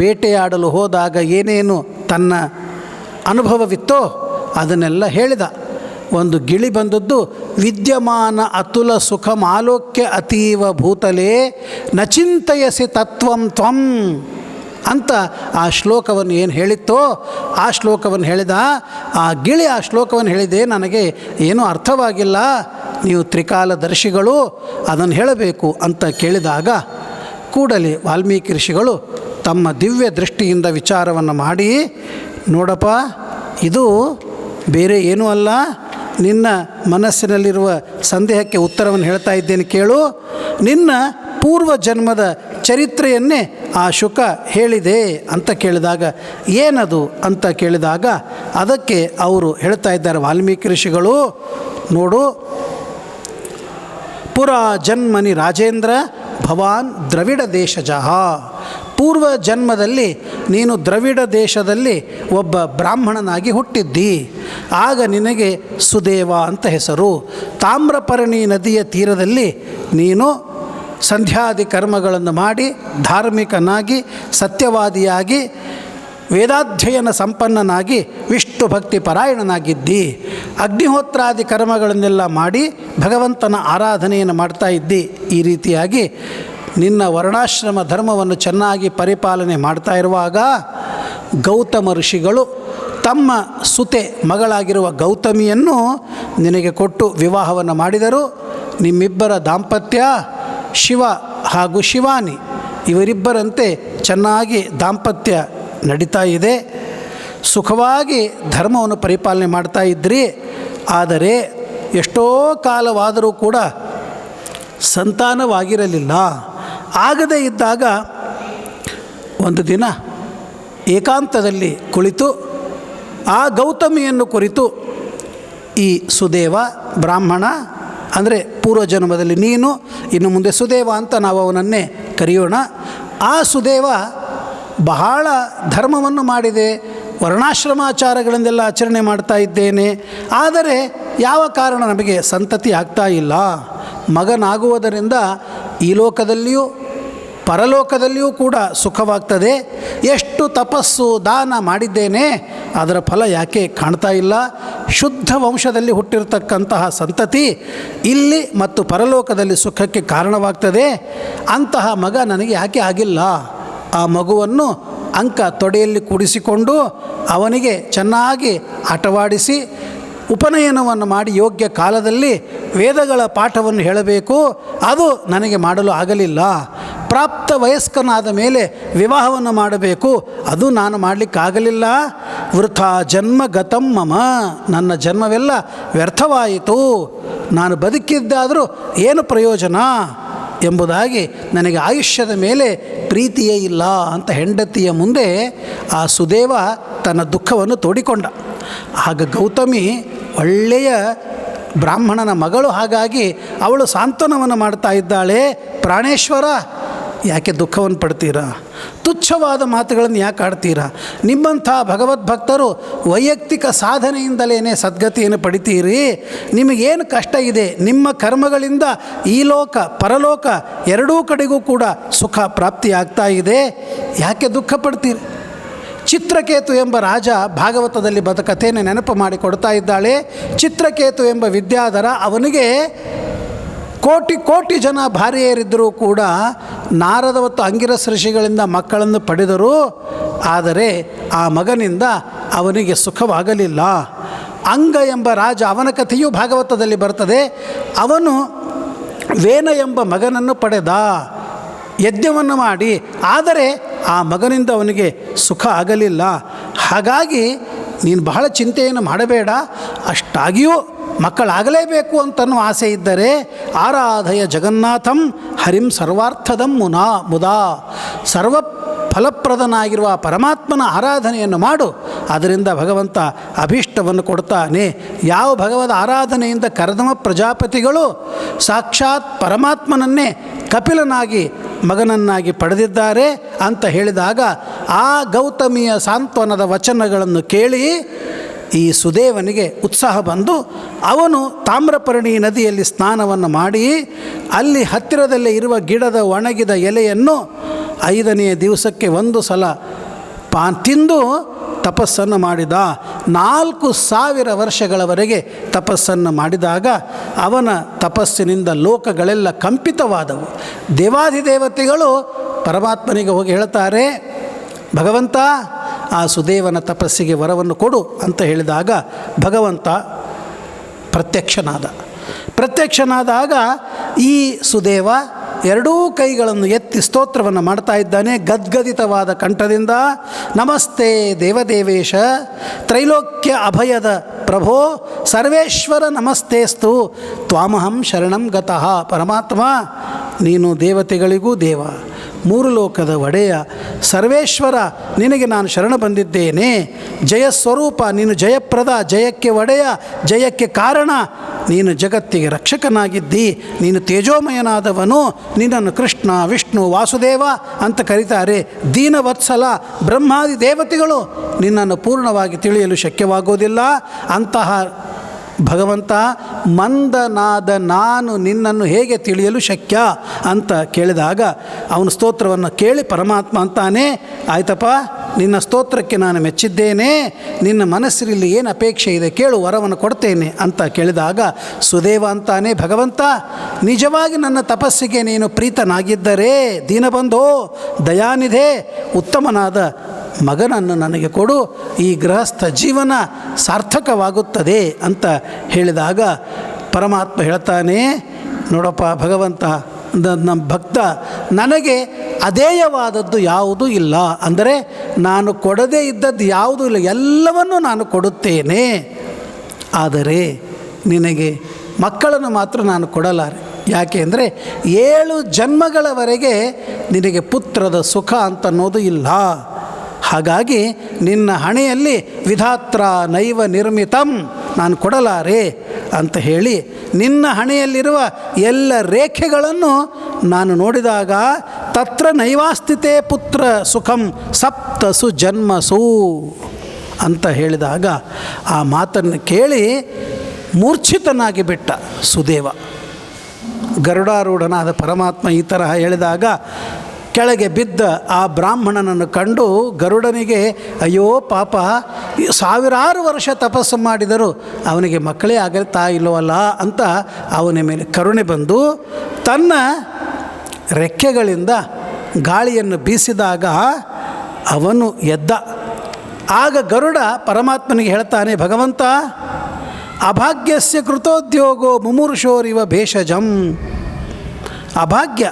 ಬೇಟೆಯಾಡಲು ಹೋದಾಗ ಏನೇನು ತನ್ನ ಅನುಭವವಿತ್ತೋ ಅದನ್ನೆಲ್ಲ ಹೇಳಿದ. ಒಂದು ಗಿಳಿ ಬಂದದ್ದು, ವಿದ್ಯಮಾನ ಅತುಲ ಸುಖಂ ಆಲೋಕ್ಯ ಅತೀವ ಭೂತಲೇ ನ ಚಿಂತಯಸಿ ತತ್ವಂ ತ್ವಂ ಅಂತ ಆ ಶ್ಲೋಕವನ್ನು ಏನು ಹೇಳಿತ್ತೋ ಆ ಶ್ಲೋಕವನ್ನು ಹೇಳಿದ. ಆ ಗಿಳಿ ಆ ಶ್ಲೋಕವನ್ನು ಹೇಳಿದೆ, ನನಗೆ ಏನೂ ಅರ್ಥವಾಗಿಲ್ಲ, ನೀವು ತ್ರಿಕಾಲದರ್ಶಿಗಳು, ಅದನ್ನು ಹೇಳಬೇಕು ಅಂತ ಕೇಳಿದಾಗ ಕೂಡಲೇ ವಾಲ್ಮೀಕಿ ಋಷಿಗಳು ತಮ್ಮ ದಿವ್ಯ ದೃಷ್ಟಿಯಿಂದ ವಿಚಾರವನ್ನು ಮಾಡಿ, ನೋಡಪ್ಪ, ಇದು ಬೇರೆ ಏನೂ ಅಲ್ಲ, ನಿನ್ನ ಮನಸ್ಸಿನಲ್ಲಿರುವ ಸಂದೇಹಕ್ಕೆ ಉತ್ತರವನ್ನು ಹೇಳ್ತಾ ಇದ್ದೇನೆ ಕೇಳು. ನಿನ್ನ ಪೂರ್ವ ಜನ್ಮದ ಚರಿತ್ರೆಯನ್ನೇ ಆ ಶುಕ ಹೇಳಿದೆ ಅಂತ ಕೇಳಿದಾಗ, ಏನದು ಅಂತ ಕೇಳಿದಾಗ ಅದಕ್ಕೆ ಅವರು ಹೇಳ್ತಾ ಇದ್ದಾರೆ ವಾಲ್ಮೀಕಿ ಋಷಿಗಳು, ನೋಡು, ಪುರಾ ಜನ್ಮನಿ ರಾಜೇಂದ್ರ ಭವಾನ್ ದ್ರವಿಡ ದೇಶಜಃ, ಪೂರ್ವ ಜನ್ಮದಲ್ಲಿ ನೀನು ದ್ರವಿಡ ದೇಶದಲ್ಲಿ ಒಬ್ಬ ಬ್ರಾಹ್ಮಣನಾಗಿ ಹುಟ್ಟಿದ್ದಿ. ಆಗ ನಿನಗೆ ಸುದೇವ ಅಂತ ಹೆಸರು. ತಾಮ್ರಪರ್ಣಿ ನದಿಯ ತೀರದಲ್ಲಿ ನೀನು ಸಂಧ್ಯಾದಿ ಕರ್ಮಗಳನ್ನು ಮಾಡಿ ಧಾರ್ಮಿಕನಾಗಿ ಸತ್ಯವಾದಿಯಾಗಿ ವೇದಾಧ್ಯಯನ ಸಂಪನ್ನನಾಗಿ ವಿಷ್ಣು ಭಕ್ತಿ ಪರಾಯಣನಾಗಿದ್ದಿ. ಅಗ್ನಿಹೋತ್ರಾದಿ ಕರ್ಮಗಳನ್ನೆಲ್ಲ ಮಾಡಿ ಭಗವಂತನ ಆರಾಧನೆಯನ್ನು ಮಾಡ್ತಾ ಇದ್ದಿ. ಈ ರೀತಿಯಾಗಿ ನಿನ್ನ ವರ್ಣಾಶ್ರಮ ಧರ್ಮವನ್ನು ಚೆನ್ನಾಗಿ ಪರಿಪಾಲನೆ ಮಾಡ್ತಾ ಇರುವಾಗ ಗೌತಮ ಋಷಿಗಳು ತಮ್ಮ ಸುತೆ ಮಗಳಾಗಿರುವ ಗೌತಮಿಯನ್ನು ನಿನಗೆ ಕೊಟ್ಟು ವಿವಾಹವನ್ನು ಮಾಡಿದರು. ನಿಮ್ಮಿಬ್ಬರ ದಾಂಪತ್ಯ ಶಿವ ಹಾಗೂ ಶಿವಾನಿ ಇವರಿಬ್ಬರಂತೆ ಚೆನ್ನಾಗಿ ದಾಂಪತ್ಯ ನಡೀತಾ ಇದೆ. ಸುಖವಾಗಿ ಧರ್ಮವನ್ನು ಪರಿಪಾಲನೆ ಮಾಡ್ತಾ ಇದ್ರಿ. ಆದರೆ ಎಷ್ಟೋ ಕಾಲವಾದರೂ ಕೂಡ ಸಂತಾನವಾಗಿರಲಿಲ್ಲ. ಆಗದೇ ಇದ್ದಾಗ ಒಂದು ದಿನ ಏಕಾಂತದಲ್ಲಿ ಕುಳಿತು ಆ ಗೌತಮಿಯನ್ನು ಕುರಿತು, ಈ ಸುದೇವ ಬ್ರಾಹ್ಮಣ ಅಂದರೆ ಪೂರ್ವಜನ್ಮದಲ್ಲಿ ನೀನು, ಇನ್ನು ಮುಂದೆ ಸುದೇವ ಅಂತ ನಾವು ಅವನನ್ನೇ ಕರೆಯೋಣ. ಆ ಸುದೇವ ಬಹಳ ಧರ್ಮವನ್ನು ಮಾಡಿದೆ, ವರ್ಣಾಶ್ರಮಾಚಾರಗಳನ್ನೆಲ್ಲ ಆಚರಣೆ ಮಾಡ್ತಾ ಇದ್ದೇನೆ, ಆದರೆ ಯಾವ ಕಾರಣ ನಮಗೆ ಸಂತತಿ ಆಗ್ತಾ ಇಲ್ಲ. ಮಗನಾಗುವುದರಿಂದ ಈ ಲೋಕದಲ್ಲಿಯೂ ಪರಲೋಕದಲ್ಲಿಯೂ ಕೂಡ ಸುಖವಾಗ್ತದೆ. ಎಷ್ಟು ತಪಸ್ಸು ದಾನ ಮಾಡಿದ್ದೇನೆ, ಅದರ ಫಲ ಯಾಕೆ ಕಾಣ್ತಾ ಇಲ್ಲ. ಶುದ್ಧ ವಂಶದಲ್ಲಿ ಹುಟ್ಟಿರ್ತಕ್ಕಂತಹ ಸಂತತಿ ಇಲ್ಲಿ ಮತ್ತು ಪರಲೋಕದಲ್ಲಿ ಸುಖಕ್ಕೆ ಕಾರಣವಾಗ್ತದೆ. ಅಂತಹ ಮಗ ನನಗೆ ಯಾಕೆ ಆಗಿಲ್ಲ. ಆ ಮಗುವನ್ನು ಅಂಕ ತೊಡೆಯಲ್ಲಿ ಕೂಡಿಸಿಕೊಂಡು ಅವನಿಗೆ ಚೆನ್ನಾಗಿ ಆಟವಾಡಿಸಿ ಉಪನಯನವನ್ನು ಮಾಡಿ ಯೋಗ್ಯ ಕಾಲದಲ್ಲಿ ವೇದಗಳ ಪಾಠವನ್ನು ಹೇಳಬೇಕು. ಅದು ನನಗೆ ಮಾಡಲು ಆಗಲಿಲ್ಲ. ಪ್ರಾಪ್ತ ವಯಸ್ಕನಾದ ಮೇಲೆ ವಿವಾಹವನ್ನು ಮಾಡಬೇಕು, ಅದು ನಾನು ಮಾಡಲಿಕ್ಕಾಗಲಿಲ್ಲ. ವೃಥಾ ಜನ್ಮ ಗತಂ ಮಮ, ನನ್ನ ಜನ್ಮವೆಲ್ಲ ವ್ಯರ್ಥವಾಯಿತು, ನಾನು ಬದುಕಿದ್ದಾದರೂ ಏನು ಪ್ರಯೋಜನ ಎಂಬುದಾಗಿ ನನಗೆ ಆಯುಷ್ಯದ ಮೇಲೆ ಪ್ರೀತಿಯೇ ಇಲ್ಲ ಅಂತ ಹೆಂಡತಿಯ ಮುಂದೆ ಆ ಸುದೇವ ತನ್ನ ದುಃಖವನ್ನು ತೋಡಿಕೊಂಡ. ಆಗ ಗೌತಮಿ ಒಳ್ಳೆಯ ಬ್ರಾಹ್ಮಣನ ಮಗಳು, ಹಾಗಾಗಿ ಅವಳು ಸಾಂತ್ವನವನ್ನು ಮಾಡ್ತಾ ಇದ್ದಾಳೆ. ಪ್ರಾಣೇಶ್ವರ, ಯಾಕೆ ದುಃಖವನ್ನು ಪಡ್ತೀರಾ? ತುಚ್ಛವಾದ ಮಾತುಗಳನ್ನು ಯಾಕೆ ಆಡ್ತೀರಾ? ನಿಮ್ಮಂಥ ಭಗವದ್ಭಕ್ತರು ವೈಯಕ್ತಿಕ ಸಾಧನೆಯಿಂದಲೇ ಸದ್ಗತಿಯನ್ನು ಪಡಿತೀರಿ. ನಿಮಗೇನು ಕಷ್ಟ ಇದೆ? ನಿಮ್ಮ ಕರ್ಮಗಳಿಂದ ಈ ಲೋಕ ಪರಲೋಕ ಎರಡೂ ಕಡೆಗೂ ಕೂಡ ಸುಖ ಪ್ರಾಪ್ತಿಯಾಗ್ತಾ ಇದೆ, ಯಾಕೆ ದುಃಖ ಪಡ್ತೀರಿ? ಚಿತ್ರಕೇತು ಎಂಬ ರಾಜ ಭಾಗವತದಲ್ಲಿ ಬದ ಕಥೆಯನ್ನು ನೆನಪು ಮಾಡಿ ಕೊಡ್ತಾ ಇದ್ದಾಳೆ. ಚಿತ್ರಕೇತು ಎಂಬ ವಿದ್ಯಾಧರ, ಅವನಿಗೆ ಕೋಟಿ ಕೋಟಿ ಜನ ಭಾರ್ಯೆಯರಿದ್ದರೂ ಕೂಡ ನಾರದ ಮತ್ತು ಅಂಗಿರಸ ಋಷಿಗಳಿಂದ ಮಕ್ಕಳನ್ನು ಪಡೆದರು. ಆದರೆ ಆ ಮಗನಿಂದ ಅವನಿಗೆ ಸುಖವಾಗಲಿಲ್ಲ. ಅಂಗ ಎಂಬ ರಾಜ, ಅವನ ಕಥೆಯೂ ಭಾಗವತದಲ್ಲಿ ಬರ್ತದೆ. ಅವನು ವೇನ ಎಂಬ ಮಗನನ್ನು ಪಡೆದ, ಯಜ್ಞವನ್ನು ಮಾಡಿ, ಆದರೆ ಆ ಮಗನಿಂದ ಅವನಿಗೆ ಸುಖ ಆಗಲಿಲ್ಲ. ಹಾಗಾಗಿ ನೀನು ಬಹಳ ಚಿಂತೆಯನ್ನು ಮಾಡಬೇಡ, ಅಷ್ಟಾಗಿಯೂ ಮಕ್ಕಳಾಗಲೇಬೇಕು ಅಂತನೂ ಆಸೆ ಇದ್ದರೆ ಆರಾಧಯ ಜಗನ್ನಾಥಂ ಹರಿಂ ಸರ್ವಾರ್ಥದಂ ಮುದಾ, ಸರ್ವ ಫಲಪ್ರದನಾಗಿರುವ ಪರಮಾತ್ಮನ ಆರಾಧನೆಯನ್ನು ಮಾಡು, ಅದರಿಂದ ಭಗವಂತ ಅಭೀಷ್ಟವನ್ನು ಕೊಡ್ತಾನೆ. ಯಾವ ಭಗವದ ಆರಾಧನೆಯಿಂದ ಕರ್ದಮ ಪ್ರಜಾಪತಿಗಳು ಸಾಕ್ಷಾತ್ ಪರಮಾತ್ಮನನ್ನೇ ಕಪಿಲನಾಗಿ ಮಗನನ್ನಾಗಿ ಪಡೆದಿದ್ದಾರೆ ಅಂತ ಹೇಳಿದಾಗ ಆ ಗೌತಮಿಯ ಸಾಂತ್ವನದ ವಚನಗಳನ್ನು ಕೇಳಿ ಈ ಸುದೇವನಿಗೆ ಉತ್ಸಾಹ ಬಂದು ಅವನು ತಾಮ್ರಪರ್ಣಿ ನದಿಯಲ್ಲಿ ಸ್ನಾನವನ್ನು ಮಾಡಿ ಅಲ್ಲಿ ಹತ್ತಿರದಲ್ಲೇ ಇರುವ ಗಿಡದ ಒಣಗಿದ ಎಲೆಯನ್ನು 5ನೆಯ ದಿವಸಕ್ಕೆ ಒಂದು ಸಲ ತಿಂದು ತಪಸ್ಸನ್ನು ಮಾಡಿದ. 4000 ವರ್ಷಗಳವರೆಗೆ ತಪಸ್ಸನ್ನು ಮಾಡಿದಾಗ ಅವನ ತಪಸ್ಸಿನಿಂದ ಲೋಕಗಳೆಲ್ಲ ಕಂಪಿತವಾದವು. ದೇವಾಧಿದೇವತೆಗಳು ಪರಮಾತ್ಮನಿಗೆ ಹೋಗಿ ಹೇಳ್ತಾರೆ, ಭಗವಂತ ಆ ಸುದೇವನ ತಪಸ್ಸಿಗೆ ವರವನ್ನು ಕೊಡು ಅಂತ ಹೇಳಿದಾಗ ಭಗವಂತ ಪ್ರತ್ಯಕ್ಷನಾದಾಗ ಈ ಸುದೇವ ಎರಡೂ ಕೈಗಳನ್ನು ಎತ್ತಿ ಸ್ತೋತ್ರವನ್ನು ಮಾಡ್ತಾ ಇದ್ದಾನೆ ಗದ್ಗದಿತವಾದ ಕಂಠದಿಂದ. ನಮಸ್ತೆ ದೇವದೇವೇಶ, ತ್ರೈಲೋಕ್ಯ ಅಭಯದ ಪ್ರಭೋ, ಸರ್ವೇಶ್ವರ ನಮಸ್ತೇಸ್ತು, ತ್ವಾಮಹಂ ಶರಣಂ ಗತಃ. ಪರಮಾತ್ಮ, ನೀನು ದೇವತೆಗಳಿಗೂ ದೇವ, 3 ಲೋಕದ ಒಡೆಯ ಸರ್ವೇಶ್ವರ, ನಿನಗೆ ನಾನು ಶರಣ ಬಂದಿದ್ದೇನೆ. ಜಯಸ್ವರೂಪ, ನೀನು ಜಯಪ್ರದ, ಜಯಕ್ಕೆ ಒಡೆಯ, ಜಯಕ್ಕೆ ಕಾರಣ, ನೀನು ಜಗತ್ತಿಗೆ ರಕ್ಷಕನಾಗಿದ್ದಿ, ನೀನು ತೇಜೋಮಯನಾದವನು. ನಿನ್ನನ್ನು ಕೃಷ್ಣ, ವಿಷ್ಣು, ವಾಸುದೇವ ಅಂತ ಕರೀತಾರೆ. ದೀನವತ್ಸಲ, ಬ್ರಹ್ಮಾದಿ ದೇವತೆಗಳು ನಿನ್ನನ್ನು ಪೂರ್ಣವಾಗಿ ತಿಳಿಯಲು ಶಕ್ಯವಾಗೋದಿಲ್ಲ. ಅಂತಹ ಭಗವಂತ, ಮಂದನಾದ ನಾನು ನಿನ್ನನ್ನು ಹೇಗೆ ತಿಳಿಯಲು ಶಕ್ಯ ಅಂತ ಕೇಳಿದಾಗ ಅವನ ಸ್ತೋತ್ರವನ್ನು ಕೇಳಿ ಪರಮಾತ್ಮ ಅಂತಾನೆ, ಆಯ್ತಪ್ಪ, ನಿನ್ನ ಸ್ತೋತ್ರಕ್ಕೆ ನಾನು ಮೆಚ್ಚಿದ್ದೇನೆ, ನಿನ್ನ ಮನಸ್ಸಿನಲ್ಲಿ ಏನು ಅಪೇಕ್ಷೆ ಇದೆ ಕೇಳು, ವರವನ್ನು ಕೊಡ್ತೇನೆ ಅಂತ ಕೇಳಿದಾಗ ಸುದೇವ ಅಂತಾನೆ, ಭಗವಂತ, ನಿಜವಾಗಿ ನನ್ನ ತಪಸ್ಸಿಗೆ ನೀನು ಪ್ರೀತನಾಗಿದ್ದರೆ ದೀನಬಂಧೋ ದಯಾನಿಧೆ, ಉತ್ತಮನಾದ ಮಗನನ್ನು ನನಗೆ ಕೊಡು, ಈ ಗೃಹಸ್ಥ ಜೀವನ ಸಾರ್ಥಕವಾಗುತ್ತದೆ ಅಂತ ಹೇಳಿದಾಗ ಪರಮಾತ್ಮ ಹೇಳ್ತಾನೆ, ನೋಡಪ್ಪ ಭಗವಂತ, ನಮ್ಮ ಭಕ್ತ, ನನಗೆ ಅಧೇಯವಾದದ್ದು ಯಾವುದೂ ಇಲ್ಲ, ಅಂದರೆ ನಾನು ಕೊಡದೇ ಇದ್ದದ್ದು ಯಾವುದೂ ಇಲ್ಲ, ಎಲ್ಲವನ್ನೂ ನಾನು ಕೊಡುತ್ತೇನೆ. ಆದರೆ ನಿನಗೆ ಮಕ್ಕಳನ್ನು ಮಾತ್ರ ನಾನು ಕೊಡಲಾರೆ. ಯಾಕೆ ಅಂದರೆ 7 ಜನ್ಮಗಳವರೆಗೆ ನಿನಗೆ ಪುತ್ರದ ಸುಖ ಅಂತನ್ನೋದು ಇಲ್ಲ. ಹಾಗಾಗಿ ನಿನ್ನ ಹಣೆಯಲ್ಲಿ ವಿಧಾತ್ರ ನೈವ ನಿರ್ಮಿತಂ, ನಾನು ಕೊಡಲಾರೆ ಅಂತ ಹೇಳಿ ನಿನ್ನ ಹಣೆಯಲ್ಲಿರುವ ಎಲ್ಲ ರೇಖೆಗಳನ್ನು ನಾನು ನೋಡಿದಾಗ ತತ್ರ ನೈವಾಸ್ಥಿತೇ ಪುತ್ರ ಸುಖಂ ಸಪ್ತಸು ಜನ್ಮಸು ಅಂತ ಹೇಳಿದಾಗ ಆ ಮಾತನ್ನು ಕೇಳಿ ಮೂರ್ಛಿತನಾಗಿ ಬಿಟ್ಟ ಸುದೇವ. ಗರುಡಾರೂಢನಾದ ಪರಮಾತ್ಮ ಈ ತರಹ ಹೇಳಿದಾಗ ಕೆಳಗೆ ಬಿದ್ದ ಆ ಬ್ರಾಹ್ಮಣನನ್ನು ಕಂಡು ಗರುಡನಿಗೆ, ಅಯ್ಯೋ ಪಾಪ, 1000 ವರ್ಷ ತಪಸ್ಸು ಮಾಡಿದರೂ ಅವನಿಗೆ ಮಕ್ಕಳೇ ಆಗ್ತಾ ಇಲ್ಲವಲ್ಲ ಅಂತ ಅವನ ಮೇಲೆ ಕರುಣೆ ಬಂದು ತನ್ನ ರೆಕ್ಕೆಗಳಿಂದ ಗಾಳಿಯನ್ನು ಬೀಸಿದಾಗ ಅವನು ಎದ್ದ. ಆಗ ಗರುಡ ಪರಮಾತ್ಮನಿಗೆ ಹೇಳ್ತಾನೆ, ಭಗವಂತ, ಅಭಾಗ್ಯಸ್ಯ ಕೃತೋದ್ಯೋಗೋ ಮುಮೂರ್ಷೋರಿವ ಭೇಷಜಂ. ಅಭಾಗ್ಯ,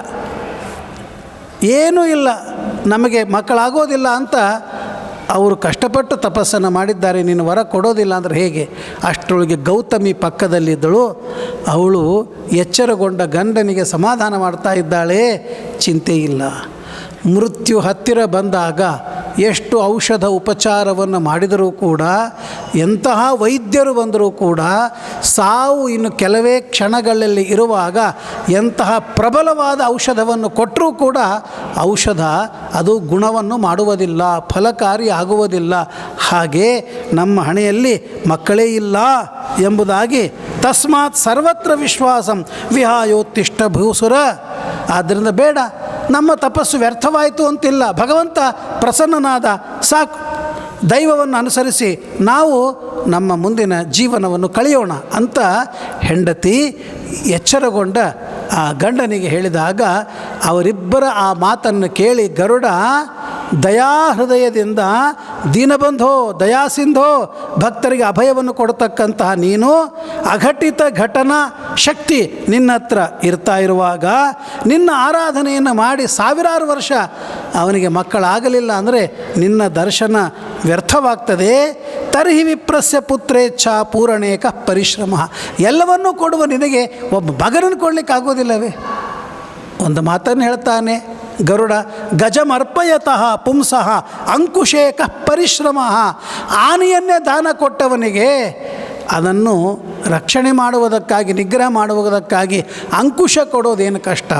ಏನೂ ಇಲ್ಲ, ನಮಗೆ ಮಕ್ಕಳಾಗೋದಿಲ್ಲ ಅಂತ ಅವರು ಕಷ್ಟಪಟ್ಟು ತಪಸ್ಸನ್ನು ಮಾಡಿದ್ದಾರೆ, ನೀನು ವರ ಕೊಡೋದಿಲ್ಲ ಅಂದರೆ ಹೇಗೆ? ಅಷ್ಟರೊಳಗೆ ಗೌತಮಿ ಪಕ್ಕದಲ್ಲಿದ್ದಳು. ಅವಳು ಎಚ್ಚರಗೊಂಡ ಗಂಡನಿಗೆ ಸಮಾಧಾನ ಮಾಡ್ತಾ ಇದ್ದಾಳೆ, ಚಿಂತೆ ಇಲ್ಲ. ಮೃತ್ಯು ಹತ್ತಿರ ಬಂದಾಗ ಎಷ್ಟು ಔಷಧ ಉಪಚಾರವನ್ನು ಮಾಡಿದರೂ ಕೂಡ, ಎಂತಹ ವೈದ್ಯರು ಬಂದರೂ ಕೂಡ, ಸಾವು ಇನ್ನು ಕೆಲವೇ ಕ್ಷಣಗಳಲ್ಲಿ ಇರುವಾಗ ಎಂತಹ ಪ್ರಬಲವಾದ ಔಷಧವನ್ನು ಕೊಟ್ಟರೂ ಕೂಡ ಔಷಧ ಅದು ಗುಣವನ್ನು ಮಾಡುವುದಿಲ್ಲ, ಫಲಕಾರಿ ಆಗುವುದಿಲ್ಲ. ಹಾಗೆ ನಮ್ಮ ಹಣೆಯಲ್ಲಿ ಮಕ್ಕಳೇ ಇಲ್ಲ ಎಂಬುದಾಗಿ ತಸ್ಮಾತ್ ಸರ್ವತ್ರ ವಿಶ್ವಾಸಂ ವಿಹಾಯೋತ್ತಿಷ್ಟ ಭೂಸುರ. ಆದ್ದರಿಂದ ಬೇಡ, ನಮ್ಮ ತಪಸ್ಸು ವ್ಯರ್ಥವಾಯಿತು ಅಂತಿಲ್ಲ, ಭಗವಂತ ಪ್ರಸನ್ನನಾದ, ಸಾಕು, ದೈವವನ್ನು ಅನುಸರಿಸಿ ನಾವು ನಮ್ಮ ಮುಂದಿನ ಜೀವನವನ್ನು ಕಳೆಯೋಣ ಅಂತ ಹೆಂಡತಿ ಎಚ್ಚರಗೊಂಡ ಆ ಗಂಡನಿಗೆ ಹೇಳಿದಾಗ ಅವರಿಬ್ಬರ ಆ ಮಾತನ್ನು ಕೇಳಿ ಗರುಡ ದಯಾಹೃದಯದಿಂದ ದೀನಬಂಧೋ ದಯಾಸಿಂಧೋ ಭಕ್ತರಿಗೆ ಅಭಯವನ್ನು ಕೊಡತಕ್ಕಂತಹ ನೀನು ಅಘಟಿತ ಘಟನಾ ಶಕ್ತಿ ನಿನ್ನ ಹತ್ರ ಇರ್ತಾ ಇರುವಾಗ ನಿನ್ನ ಆರಾಧನೆಯನ್ನು ಮಾಡಿ ಸಾವಿರಾರು ವರ್ಷ ಅವನಿಗೆ ಮಕ್ಕಳಾಗಲಿಲ್ಲ ಅಂದರೆ ನಿನ್ನ ದರ್ಶನ ವ್ಯರ್ಥವಾಗ್ತದೆ. ತರ್ಹಿ ವಿಪ್ರಸ್ಯ ಪುತ್ರೇಚ್ಛಾ ಪೂರಣೇಕ ಪರಿಶ್ರಮ. ಎಲ್ಲವನ್ನೂ ಕೊಡುವ ನಿನಗೆ ಒಬ್ಬ ಮಗನನ್ನು ಕೊಡಲಿಕ್ಕಾಗೋದಿಲ್ಲವೇ? ಒಂದು ಮಾತನ್ನು ಹೇಳ್ತಾನೆ ಗರುಡ, ಗಜಮರ್ಪಯತಃ ಪುಂಸಃ ಅಂಕುಶೇಕ ಪರಿಶ್ರಮ. ಆನೆಯನ್ನೇ ದಾನ ಕೊಟ್ಟವನಿಗೆ ಅದನ್ನು ರಕ್ಷಣೆ ಮಾಡುವುದಕ್ಕಾಗಿ, ನಿಗ್ರಹ ಮಾಡುವುದಕ್ಕಾಗಿ ಅಂಕುಶ ಕೊಡೋದೇನು ಕಷ್ಟ?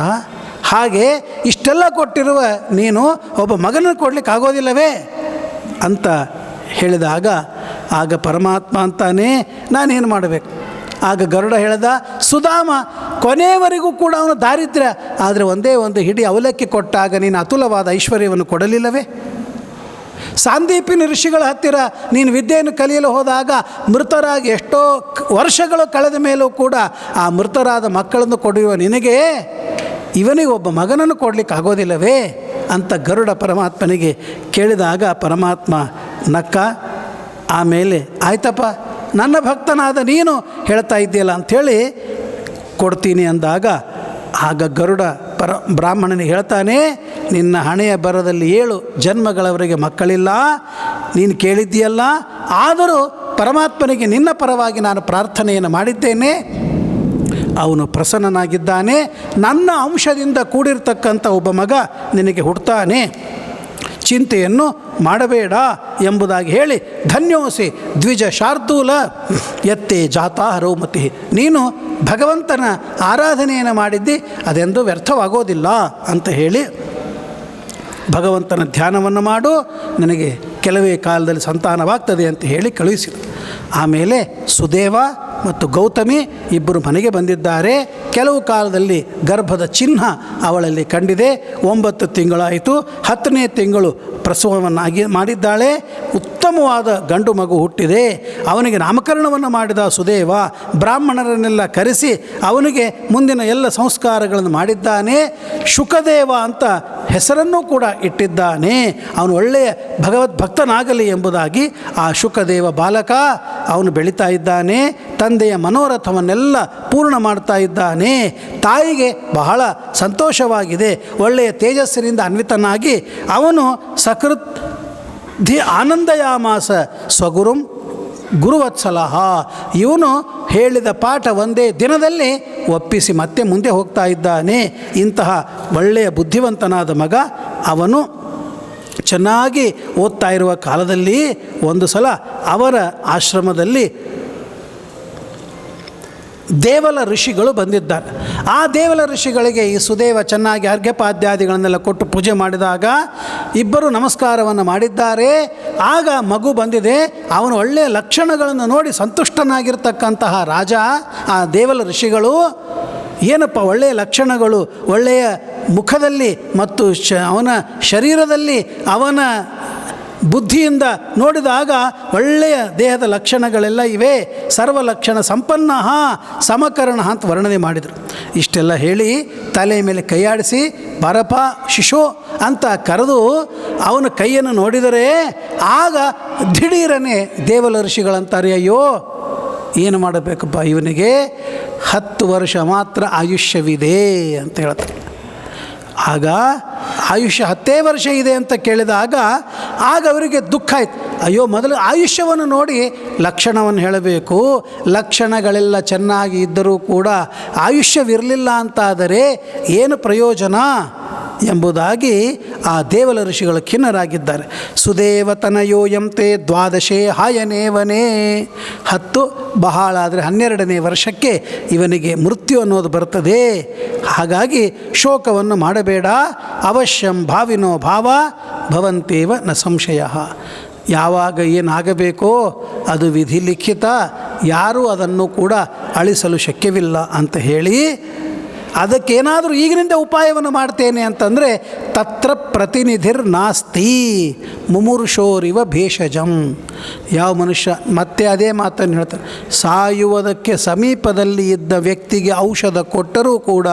ಹಾಗೆ ಇಷ್ಟೆಲ್ಲ ಕೊಟ್ಟಿರುವ ನೀನು ಒಬ್ಬ ಮಗನನ್ನು ಕೊಡಲಿಕ್ಕಾಗೋದಿಲ್ಲವೇ ಅಂತ ಹೇಳಿದಾಗ ಆಗ ಪರಮಾತ್ಮ ಅಂತಾನೆ, ನಾನೇನು ಮಾಡಬೇಕು? ಆಗ ಗರುಡ ಹೇಳ್ದ, ಸುಧಾಮ ಕೊನೆಯವರೆಗೂ ಕೂಡ ಅವನು ದಾರಿದ್ರ್ಯ, ಆದರೆ ಒಂದೇ ಒಂದು ಹಿಡಿ ಅವಲಕ್ಕಿ ಕೊಟ್ಟಾಗ ನೀನು ಅತುಲವಾದ ಐಶ್ವರ್ಯವನ್ನು ಕೊಡಲಿಲ್ಲವೇ? ಸಾಂದೀಪಿನ ಋಷಿಗಳ ಹತ್ತಿರ ನೀನು ವಿದ್ಯೆಯನ್ನು ಕಲಿಯಲು ಹೋದಾಗ ಮೃತರಾಗಿ ಎಷ್ಟೋ ವರ್ಷಗಳು ಕಳೆದ ಮೇಲೂ ಕೂಡ ಆ ಮೃತರಾದ ಮಕ್ಕಳನ್ನು ಕೊಡುವ ನಿನಗೆ ಇವನಿಗೆ ಒಬ್ಬ ಮಗನನ್ನು ಕೊಡಲಿಕ್ಕೆ ಆಗೋದಿಲ್ಲವೇ ಅಂತ ಗರುಡ ಪರಮಾತ್ಮನಿಗೆ ಕೇಳಿದಾಗ ಪರಮಾತ್ಮ ನಕ್ಕ. ಆಮೇಲೆ ಆಯ್ತಪ್ಪ, ನನ್ನ ಭಕ್ತನಾದ ನೀನು ಹೇಳ್ತಾ ಇದ್ದೀಯಲ್ಲ ಅಂಥೇಳಿ ಕೊಡ್ತೀನಿ ಅಂದಾಗ ಆಗ ಗರುಡ ಬ್ರಾಹ್ಮಣನಿಗೆ ಹೇಳ್ತಾನೆ, ನಿನ್ನ ಹಣೆಯ ಬರದಲ್ಲಿ 7 ಜನ್ಮಗಳವರೆಗೆ ಮಕ್ಕಳಿಲ್ಲ, ನೀನು ಕೇಳಿದ್ದೀಯಲ್ಲ, ಆದರೂ ಪರಮಾತ್ಮನಿಗೆ ನಿನ್ನ ಪರವಾಗಿ ನಾನು ಪ್ರಾರ್ಥನೆಯನ್ನು ಮಾಡಿದ್ದೇನೆ, ಅವನು ಪ್ರಸನ್ನನಾಗಿದ್ದಾನೆ, ನನ್ನ ಅಂಶದಿಂದ ಕೂಡಿರ್ತಕ್ಕಂಥ ಒಬ್ಬ ಮಗ ನಿನಗೆ ಹುಡ್ತಾನೆ, ಚಿಂತೆಯನ್ನು ಮಾಡಬೇಡ ಎಂಬುದಾಗಿ ಹೇಳಿ, ಧನ್ಯೋಸಿ ದ್ವಿಜ ಶಾರ್ದೂಲ ಯತ್ತೆ ಜಾತಾ ಹರೌಮತಿ. ನೀನು ಭಗವಂತನ ಆರಾಧನೆಯನ್ನು ಮಾಡಿದ್ದಿ, ಅದೆಂದೂ ವ್ಯರ್ಥವಾಗೋದಿಲ್ಲ ಅಂತ ಹೇಳಿ ಭಗವಂತನ ಧ್ಯಾನವನ್ನು ಮಾಡು, ನನಗೆ ಕೆಲವೇ ಕಾಲದಲ್ಲಿ ಸಂತಾನವಾಗ್ತದೆ ಅಂತ ಹೇಳಿ ಕಳುಹಿಸಿದರು. ಆಮೇಲೆ ಸುದೇವ ಮತ್ತು ಗೌತಮಿ ಇಬ್ಬರು ಮನೆಗೆ ಬಂದಿದ್ದಾರೆ. ಕೆಲವು ಕಾಲದಲ್ಲಿ ಗರ್ಭದ ಚಿಹ್ನ ಅವಳಲ್ಲಿ ಕಂಡಿದೆ. 9 ತಿಂಗಳಾಯಿತು. 10ನೇ ತಿಂಗಳು ಪ್ರಸವವನ್ನಾಗಿ ಮಾಡಿದ್ದಾಳೆ. ಉತ್ತಮವಾದ ಗಂಡು ಮಗು ಹುಟ್ಟಿದೆ. ಅವನಿಗೆ ನಾಮಕರಣವನ್ನು ಮಾಡಿದ ಸುದೇವ ಬ್ರಾಹ್ಮಣರನ್ನೆಲ್ಲ ಕರೆಸಿ ಅವನಿಗೆ ಮುಂದಿನ ಎಲ್ಲ ಸಂಸ್ಕಾರಗಳನ್ನು ಮಾಡಿದ್ದಾನೆ. ಶುಕದೇವ ಅಂತ ಹೆಸರನ್ನೂ ಕೂಡ ಇಟ್ಟಿದ್ದಾನೆ. ಅವನು ಒಳ್ಳೆಯ ಭಗವದ್ಭಕ್ತನಾಗಲಿ ಎಂಬುದಾಗಿ ಆ ಶುಕದೇವ ಬಾಲಕ ಅವನು ಬೆಳೀತಾ ಇದ್ದಾನೆ. ತಂದೆಯ ಮನೋರಥವನ್ನೆಲ್ಲ ಪೂರ್ಣ ಮಾಡ್ತಾ ಇದ್ದಾನೆ. ತಾಯಿಗೆ ಬಹಳ ಸಂತೋಷವಾಗಿದೆ. ಒಳ್ಳೆಯ ತೇಜಸ್ಸಿನಿಂದ ಅನ್ವಿತನಾಗಿ ಅವನು ಸಕೃತ್ ಧಿ ಆನಂದಯಾಮಾಸ ಸ್ವಗುರುಂ ಗುರುವತ್ಸಲಹ. ಇವನು ಹೇಳಿದ ಪಾಠ ಒಂದೇ ದಿನದಲ್ಲಿ ಒಪ್ಪಿಸಿ ಮತ್ತೆ ಮುಂದೆ ಹೋಗ್ತಾ ಇದ್ದಾನೆ. ಇಂತಹ ಒಳ್ಳೆಯ ಬುದ್ಧಿವಂತನಾದ ಮಗ ಅವನು. ಚೆನ್ನಾಗಿ ಓದ್ತಾ ಇರುವ ಕಾಲದಲ್ಲಿ ಒಂದು ಸಲ ಅವರ ಆಶ್ರಮದಲ್ಲಿ ದೇವಲ ಋಷಿಗಳು ಬಂದಿದ್ದಾರೆ. ಆ ದೇವಲ ಋಷಿಗಳಿಗೆ ಈ ಸುದೇವ ಚೆನ್ನಾಗಿ ಅರ್ಘ್ಯಪಾದ್ಯಾದಿಗಳನ್ನೆಲ್ಲ ಕೊಟ್ಟು ಪೂಜೆ ಮಾಡಿದಾಗ ಇಬ್ಬರು ನಮಸ್ಕಾರವನ್ನು ಮಾಡಿದ್ದಾರೆ. ಆಗ ಮಗು ಬಂದಿದೆ. ಅವನು ಒಳ್ಳೆಯ ಲಕ್ಷಣಗಳನ್ನು ನೋಡಿ ಸಂತುಷ್ಟನಾಗಿರ್ತಕ್ಕಂತಹ ರಾಜ ಆ ದೇವಲ ಋಷಿಗಳು, ಏನಪ್ಪ ಒಳ್ಳೆಯ ಲಕ್ಷಣಗಳು, ಒಳ್ಳೆಯ ಮುಖದಲ್ಲಿ ಮತ್ತು ಅವನ ಶರೀರದಲ್ಲಿ ಅವನ ಬುದ್ಧಿಯಿಂದ ನೋಡಿದಾಗ ಒಳ್ಳೆಯ ದೇಹದ ಲಕ್ಷಣಗಳೆಲ್ಲ ಇವೆ, ಸರ್ವಲಕ್ಷಣ ಸಂಪನ್ನ ಸಮಕರಣ ಅಂತ ವರ್ಣನೆ ಮಾಡಿದರು. ಇಷ್ಟೆಲ್ಲ ಹೇಳಿ ತಲೆಯ ಮೇಲೆ ಕೈಯಾಡಿಸಿ ಬರಪ ಶಿಶು ಅಂತ ಕರೆದು ಅವನ ಕೈಯನ್ನು ನೋಡಿದರೆ ಆಗ ದಿಢೀರನೆ ದೇವಲ ಋಷಿಗಳಂತಾರೆ, ಅಯ್ಯೋ ಏನು ಮಾಡಬೇಕಪ್ಪ, ಇವನಿಗೆ 10 ವರ್ಷ ಮಾತ್ರ ಆಯುಷ್ಯವಿದೆ ಅಂತ ಹೇಳ್ತಾರೆ. ಆಗ ಆಯುಷ್ಯ 10 ವರ್ಷ ಇದೆ ಅಂತ ಕೇಳಿದಾಗ ಆಗ ಅವರಿಗೆ ದುಃಖ ಆಯ್ತು. ಅಯ್ಯೋ, ಮೊದಲು ಆಯುಷ್ಯವನ್ನು ನೋಡಿ ಲಕ್ಷಣವನ್ನು ಹೇಳಬೇಕು. ಲಕ್ಷಣಗಳೆಲ್ಲ ಚೆನ್ನಾಗಿ ಇದ್ದರೂ ಕೂಡ ಆಯುಷ್ಯವಿರಲಿಲ್ಲ ಅಂತಾದರೆ ಏನು ಪ್ರಯೋಜನ ಎಂಬುದಾಗಿ ಆ ದೇವಲ ಋಷಿಗಳು ಖಿನ್ನರಾಗಿದ್ದಾರೆ. ಸುದೇವತನಯೋಯಂತೆ ದ್ವಾದಶೇ ಹಾಯನೇವನೇ. 10 ಬಹಳ ಆದರೆ 12ನೇ ವರ್ಷಕ್ಕೆ ಇವನಿಗೆ ಮೃತ್ಯು ಅನ್ನೋದು ಬರ್ತದೆ. ಹಾಗಾಗಿ ಶೋಕವನ್ನು ಮಾಡಬೇಡ. ಅವಶ್ಯಂ ಭಾವಿನೋ ಭಾವ ಭವಂತೇವ ನ ಸಂಶಯ. ಯಾವಾಗ ಏನಾಗಬೇಕೋ ಅದು ವಿಧಿ ಲಿಖಿತ, ಯಾರೂ ಅದನ್ನು ಕೂಡ ಅಳಿಸಲು ಶಕ್ಯವಿಲ್ಲ ಅಂತ ಹೇಳಿ, ಅದಕ್ಕೇನಾದರೂ ಈಗಿನಿಂದ ಉಪಾಯವನ್ನು ಮಾಡ್ತೇನೆ ಅಂತಂದರೆ ತತ್ರ ಪ್ರತಿನಿಧಿರ್ ನಾಸ್ತಿ ಮುಮುರ್ಷೋರಿವ ಭೇಷಜಂ. ಯಾವ ಮನುಷ್ಯ ಮತ್ತೆ ಅದೇ ಮಾತನ್ನು ಹೇಳ್ತಾನೆ, ಸಾಯುವುದಕ್ಕೆ ಸಮೀಪದಲ್ಲಿ ಇದ್ದ ವ್ಯಕ್ತಿಗೆ ಔಷಧ ಕೊಟ್ಟರೂ ಕೂಡ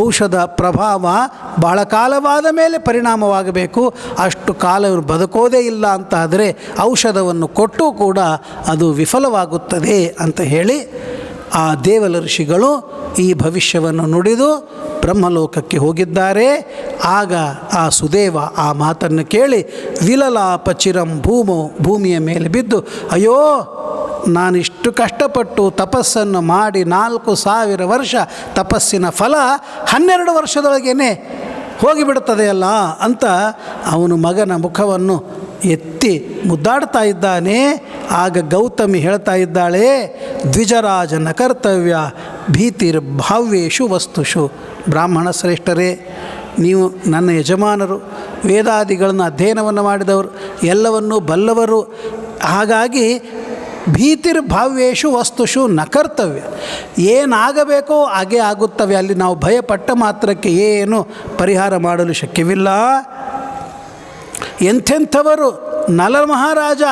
ಔಷಧ ಪ್ರಭಾವ ಬಹಳ ಕಾಲವಾದ ಮೇಲೆ ಪರಿಣಾಮವಾಗಬೇಕು. ಅಷ್ಟು ಕಾಲ ಇವರು ಬದುಕೋದೇ ಇಲ್ಲ ಅಂತಾದರೆ ಔಷಧವನ್ನು ಕೊಟ್ಟು ಕೂಡ ಅದು ವಿಫಲವಾಗುತ್ತದೆ ಅಂತ ಹೇಳಿ ಆ ದೇವಲ ಋಷಿಗಳು ಈ ಭವಿಷ್ಯವನ್ನು ನುಡಿದು ಬ್ರಹ್ಮಲೋಕಕ್ಕೆ ಹೋಗಿದ್ದಾರೆ. ಆಗ ಆ ಸುದೇವ ಆ ಮಾತನ್ನು ಕೇಳಿ ವಿಲಲಾಪ ಚಿರಂ ಭೂಮಿಯ ಮೇಲೆ ಬಿದ್ದು, ಅಯ್ಯೋ, ನಾನಿಷ್ಟು ಕಷ್ಟಪಟ್ಟು ತಪಸ್ಸನ್ನು ಮಾಡಿ 4000 ವರ್ಷ ತಪಸ್ಸಿನ ಫಲ 12 ವರ್ಷದೊಳಗೇ ಹೋಗಿಬಿಡುತ್ತದೆಯಲ್ಲ ಅಂತ ಅವನು ಮಗನ ಮುಖವನ್ನು ಎತ್ತಿ ಮುದ್ದಾಡ್ತಾ ಇದ್ದಾನೆ. ಆಗ ಗೌತಮಿ ಹೇಳ್ತಾ ಇದ್ದಾಳೆ, ದ್ವಿಜರಾಜನ ಕರ್ತವ್ಯ ಭೀತಿರ್ಭಾವ್ಯೇಷು ವಸ್ತುಷು. ಬ್ರಾಹ್ಮಣ ಶ್ರೇಷ್ಠರೇ, ನೀವು ನನ್ನ ಯಜಮಾನರು, ವೇದಾದಿಗಳನ್ನು ಅಧ್ಯಯನವನ್ನು ಮಾಡಿದವರು, ಎಲ್ಲವನ್ನೂ ಬಲ್ಲವರು. ಹಾಗಾಗಿ ಭೀತಿರ್ಭಾವ್ಯೇಷು ವಸ್ತುಷು ನ ಕರ್ತವ್ಯ. ಏನಾಗಬೇಕೋ ಹಾಗೇ ಆಗುತ್ತವೆ. ಅಲ್ಲಿ ನಾವು ಭಯಪಟ್ಟ ಮಾತ್ರಕ್ಕೆ ಏನು ಪರಿಹಾರ ಮಾಡಲು ಶಕ್ಯವಿಲ್ಲ. ಎಂಥೆಂಥವರು, ನಲ ಮಹಾರಾಜ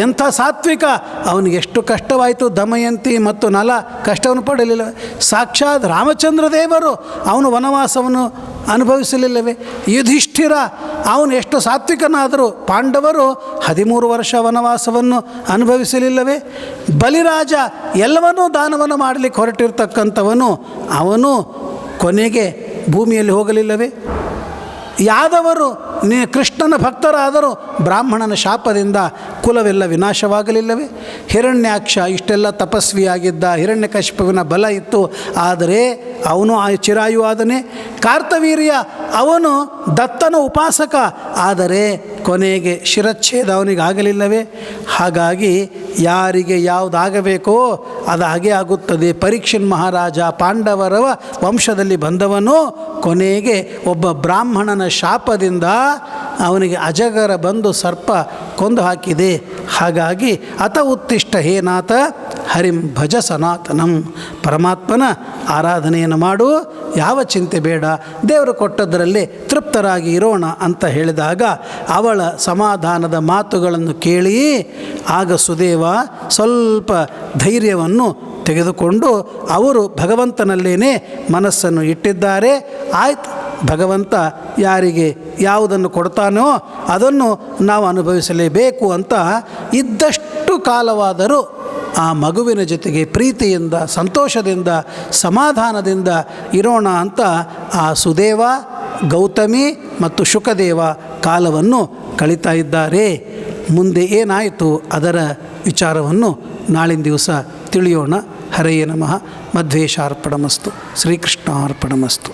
ಎಂಥ ಸಾತ್ವಿಕ, ಅವನಿಗೆ ಎಷ್ಟು ಕಷ್ಟವಾಯಿತು. ದಮಯಂತಿ ಮತ್ತು ನಲ ಕಷ್ಟವನ್ನು ಪಡಲಿಲ್ಲ. ಸಾಕ್ಷಾತ್ ರಾಮಚಂದ್ರ ದೇವರು ಅವನು ವನವಾಸವನ್ನು ಅನುಭವಿಸಲಿಲ್ಲವೇ? ಯುಧಿಷ್ಠಿರ ಅವನು ಎಷ್ಟು ಸಾತ್ವಿಕನಾದರೂ ಪಾಂಡವರು 13 ವರ್ಷ ವನವಾಸವನ್ನು ಅನುಭವಿಸಲಿಲ್ಲವೇ? ಬಲಿರಾಜ ಎಲ್ಲವನ್ನೂ ದಾನವನ್ನು ಮಾಡಲಿಕ್ಕೆ ಹೊರಟಿರ್ತಕ್ಕಂಥವನು ಅವನು ಕೊನೆಗೆ ಭೂಮಿಯಲ್ಲಿ ಹೋಗಲಿಲ್ಲವೇ? ಯಾದವರು ಕೃಷ್ಣನ ಭಕ್ತರಾದರೂ ಬ್ರಾಹ್ಮಣನ ಶಾಪದಿಂದ ಕುಲವೆಲ್ಲ ವಿನಾಶವಾಗಲಿಲ್ಲವೇ? ಹಿರಣ್ಯಾಕ್ಷ ಇಷ್ಟೆಲ್ಲ ತಪಸ್ವಿಯಾಗಿದ್ದ, ಹಿರಣ್ಯಕಶಿಪುವಿನ ಬಲ ಇತ್ತು, ಆದರೆ ಅವನು ಚಿರಾಯುವಾದನೇ. ಕಾರ್ತವೀರ್ಯ ಅವನು ದತ್ತನ ಉಪಾಸಕ, ಆದರೆ ಕೊನೆಗೆ ಶಿರಚ್ಛೇದ ಅವನಿಗೆ ಆಗಲಿಲ್ಲವೇ? ಹಾಗಾಗಿ ಯಾರಿಗೆ ಯಾವುದಾಗಬೇಕೋ ಅದು ಹಾಗೆ ಆಗುತ್ತದೆ. ಪರೀಕ್ಷಿನ್ ಮಹಾರಾಜ ಪಾಂಡವರ ವಂಶದಲ್ಲಿ ಬಂದವನು ಕೊನೆಗೆ ಒಬ್ಬ ಬ್ರಾಹ್ಮಣನ ಶಾಪದಿಂದ ಅವನಿಗೆ ಅಜಗರ ಬಂದು ಸರ್ಪ ಕೊಂದು ಹಾಕಿದೆ. ಹಾಗಾಗಿ ಅತ ಉತ್ತಿಷ್ಠ ಹೇ ನಾಥ ಹರಿಂ ಭಜ ಸನಾತನಂ. ಪರಮಾತ್ಮನ ಆರಾಧನೆಯನ್ನು ಮಾಡು, ಯಾವ ಚಿಂತೆ ಬೇಡ, ದೇವರು ಕೊಟ್ಟದ್ದರಲ್ಲಿ ತೃಪ್ತರಾಗಿ ಇರೋಣ ಅಂತ ಹೇಳಿದಾಗ ಅವಳ ಸಮಾಧಾನದ ಮಾತುಗಳನ್ನು ಕೇಳಿ ಆಗ ಸುದೇವ ಸ್ವಲ್ಪ ಧೈರ್ಯವನ್ನು ತೆಗೆದುಕೊಂಡು ಅವರು ಭಗವಂತನಲ್ಲೇನೇ ಮನಸ್ಸನ್ನು ಇಟ್ಟಿದ್ದಾರೆ. ಆಯ್ತು, ಭಗವಂತ ಯಾರಿಗೆ ಯಾವುದನ್ನು ಕೊಡ್ತಾನೋ ಅದನ್ನು ನಾವು ಅನುಭವಿಸಲೇಬೇಕು ಅಂತ ಇದ್ದಷ್ಟು ಕಾಲವಾದರೂ ಆ ಮಗುವಿನ ಜೊತೆಗೆ ಪ್ರೀತಿಯಿಂದ, ಸಂತೋಷದಿಂದ, ಸಮಾಧಾನದಿಂದ ಇರೋಣ ಅಂತ ಆ ಸುದೇವ, ಗೌತಮಿ ಮತ್ತು ಶುಕದೇವ ಕಾಲವನ್ನು ಕಳೀತಾ ಇದ್ದಾರೆ. ಮುಂದೆ ಏನಾಯಿತು ಅದರ ವಿಚಾರವನ್ನು ನಾಳಿನ ದಿವಸ ತಿಳಿಯೋಣ. ಹರೆಯೇ ನಮಃ. ಮಧ್ವೇಶಾರ್ಪಣಮಸ್ತು. ಶ್ರೀಕೃಷ್ಣಾರ್ಪಣಮಸ್ತು.